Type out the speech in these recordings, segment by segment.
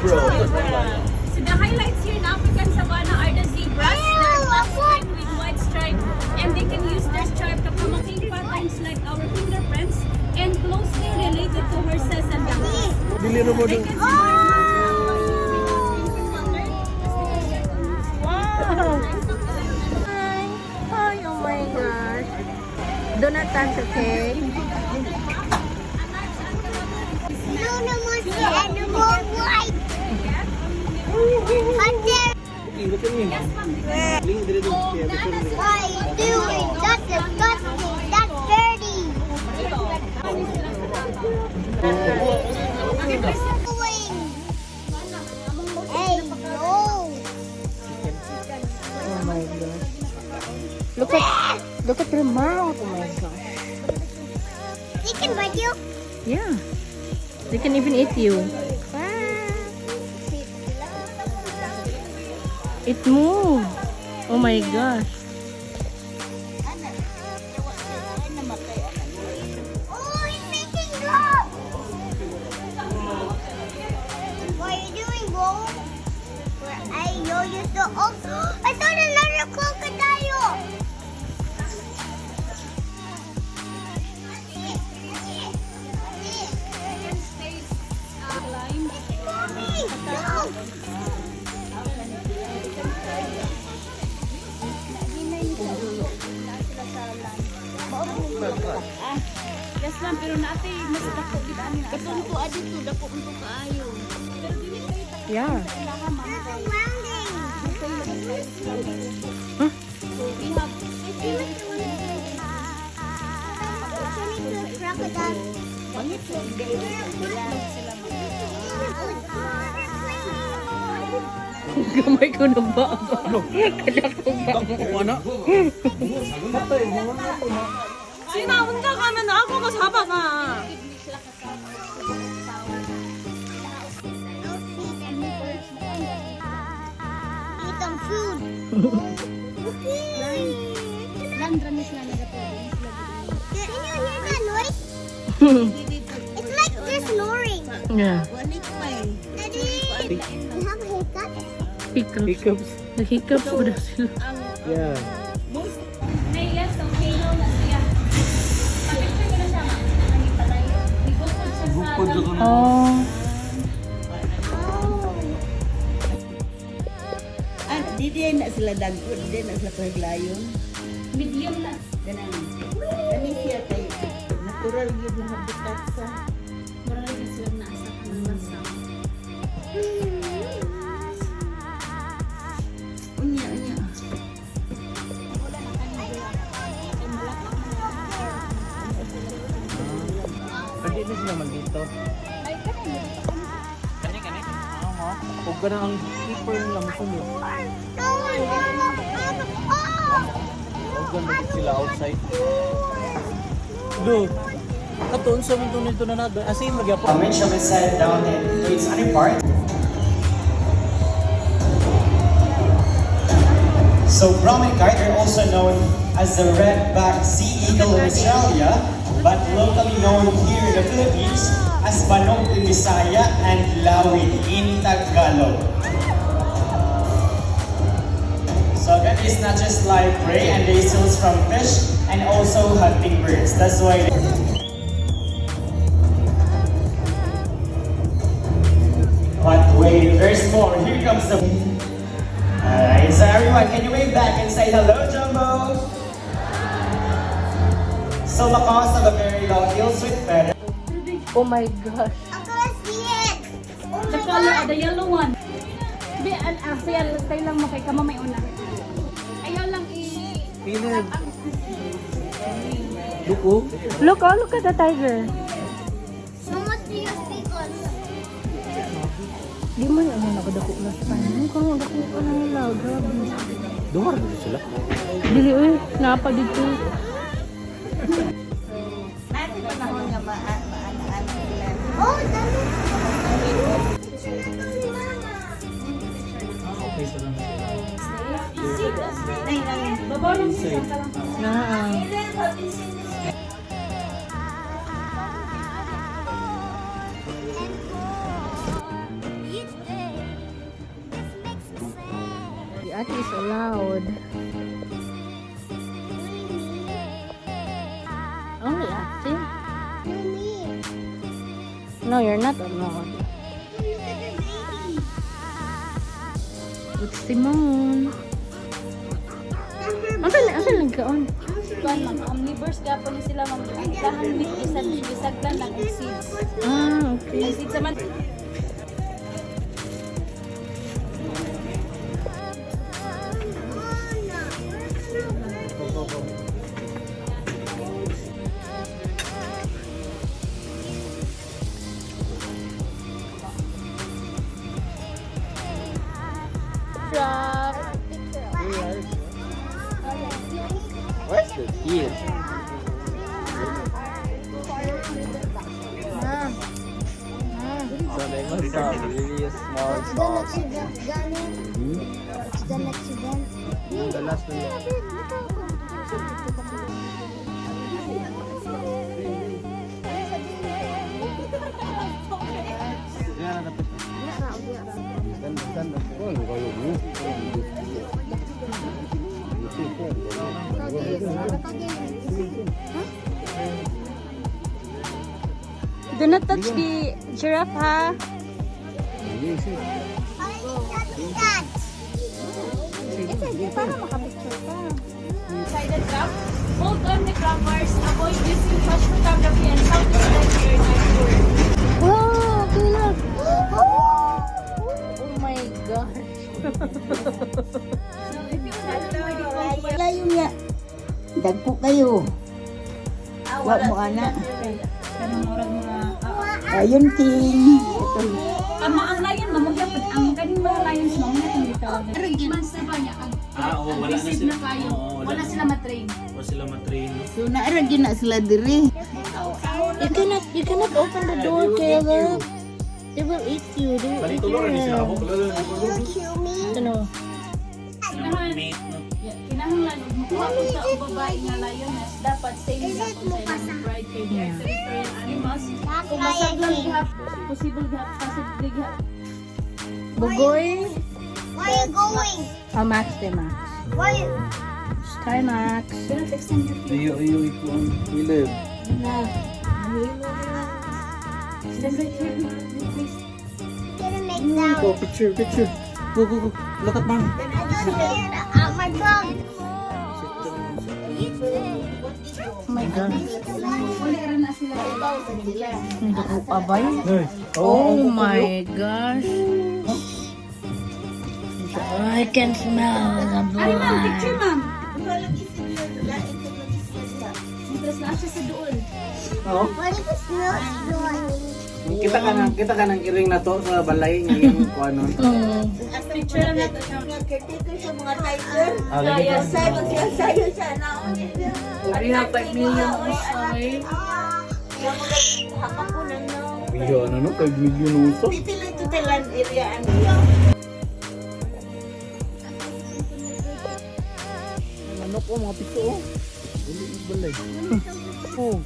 So the highlights here in African Savannah are the zebras. They're black striped with white stripe, and they can use their stripe to communicate patterns like our fingerprints and closely related to horses and donkeys. They can see Hi, oh my gosh. Donut touch, okay? Look at me. Why are you doing? That's disgusting. That's dirty. Hey, no. Oh my gosh. Look at their mouth. Oh my gosh. They can bite you. Yeah. They can even eat you. It moved. Oh my gosh. Oh, he's making love. What are you doing, bro? I saw another crocodile. yes lang, pero natin mas dako gid ani. Katunto adito dako unto kaayo. Pero dili kay Yeah. kailangan man kay Huh? so we have Crocodile. Gamay ko na ba? Kadakong ba mo? Ano? Sina 혼자 가면 아무가 잡아가. Eat some food. Can you hear that noise? It's like they're snoring. Yeah. Daddy, you have a haircut? Hiccups. Hiccups. The hiccups ko na sila. Yeah. Nay, yes, okay no na siya. Picture ko na siya. Nagipalay. Ibukod siya sa Oh. Di na sila dagko, di na sila paglayon. medium na. Ganang, kani siya kay natural yun yung habitat sa Marami sila nasa kanasa. unya. Pwede na sila mag-dito. Kani? Oo. Huwag ka na ang keeper nila mo sunod. Huwag ka na sila outside. Do. Katon sa mundo nito na nada. Asin magyapon. Comment shall be set down into its other part. So Brahmin kite are also known as the red-backed sea eagle in Australia, but locally known here in the Philippines as Banok in Visaya and Lawin in Tagalog. So that is not just live prey and they steal from fish and also hunting birds. That's why. But wait, there's more. Here comes the. Alright, so everyone, can you wave back and say hello, Jumbo? So macaws have a very long heel with feather. Oh my gosh. I'm gonna see it. Oh The my color, god. the yellow one. Be, siya, tayo lang mo kay kama may una. Ayaw lang Pinag. Duko. Look at the tiger. How much do you speak on? Di man ano nakadako last time. Ano kang dako pa na nila. Grabe. Duwar na sila. Dili uy, napa dito. Ate pa naman nga maanaan sila. Oh, dami. Okay, so lang. Babaw lang siya. Ah. The ate is allowed. Only ate? No, you're not allowed. It's Timon. Asan nagkaon? Kuan ma'am, omnivores gapon ni sila ma'am. Ilahan meat isaglan lang og seeds. Ah, okay. Ang seeds naman Where's the deer? So they must have really small dog. The last one. Yeah, dapat. Ganda. Oh, kayo mo. Do not touch the giraffe, ha? sided crab. Hold on the crabbers. Avoid using flash photography and sound like your neighbor. Wow, okay lang. Oh my gosh. Layo niya. Dagpo kayo. Wa mo ana. Ayun king. Ito. Ang lion mamugyapon ang kaning mga lions mga dito. Months na ba niya? Wala na Aggressive sila. na kayo. Wala sila matrain. Wala sila matrain. So naara gyud na sila diri. You cannot open the door, Caleb. They will eat you. They will eat your head. Ano? Kinahanglan makuha ko sa babae nga lioness dapat same na kung sa ilang bride kay territorial animals. Kung masaglang gihap, possible gihap, possible gihap. Bugoy. Where are you going? Oh, Max, Max. Why you? Hi, Max. Do not extend your feet. Iyo, ito ang ilib. Stand right here, please. Gonna make sound. Go, picture. Go. Look at mom. Out my dog. Oh my God. Wala na sila ibaw sa nila. Ang dako pa ba yun? Oh my gosh. I can smell the Ay, ma'am, picture, blood. ma'am. Interest na siya sa doon. What if it's not doing? Kita ka ng iring na to sa balay ngayon ko ano. Picture lang natin siya. Caretaker sa mga tiger. Yes. Sayo siya na. We have 5 million okay. Haka ko na no. Iyo, ano no? 5 million uso. Dito lang ito talan area ano. Ano ko mga pito oh. Balay. Oh.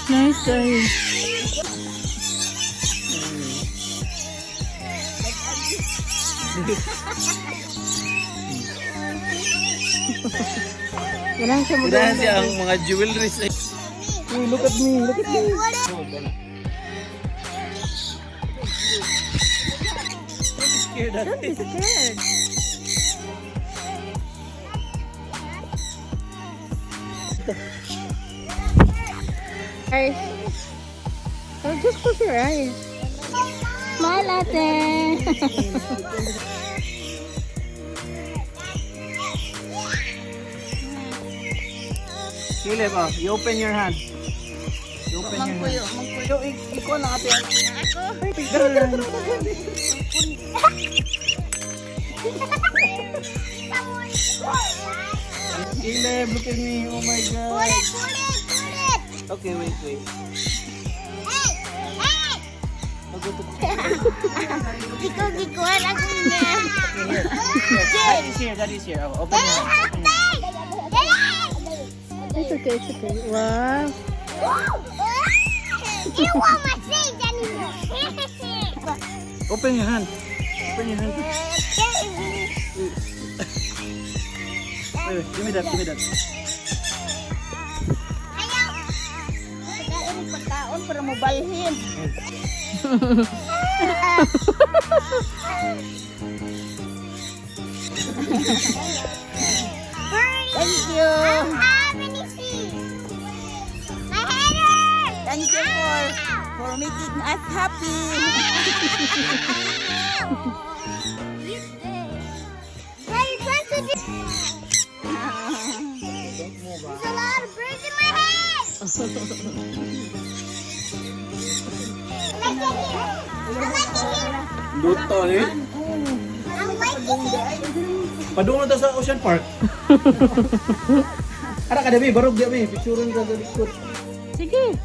Nice guys. Ganang siya mo. Kailangan siya ang mga jewelries. Look at me. Don't be scared. Eyes. Oh, just close your eyes. Smile, ate. Caleb, you open your hand. You open your hand. So, ikaw na ate. Caleb, look at me. Oh my God. Pull it. Okay, wait. Hey. I'll go to Ikaw gikuhan ako na. That is here. Oh, open your hand. Open your hand. It's okay, it's okay. Wow. You want my face anymore. Open your hand. Open your hand. Wait, give me that. Ayaw. Pagkain ng pagkaon para mabalhin. Thank you. I'm having a seat. My head hurts. Thank you for making us happy. Hey, you trying to do? There's a lot of birds in my head. I like it here. I like it here. Luto eh. I like it here. Padung na sa Ocean Park. Ara ka dami, barog dami. Picturean ka sa likod. Sige.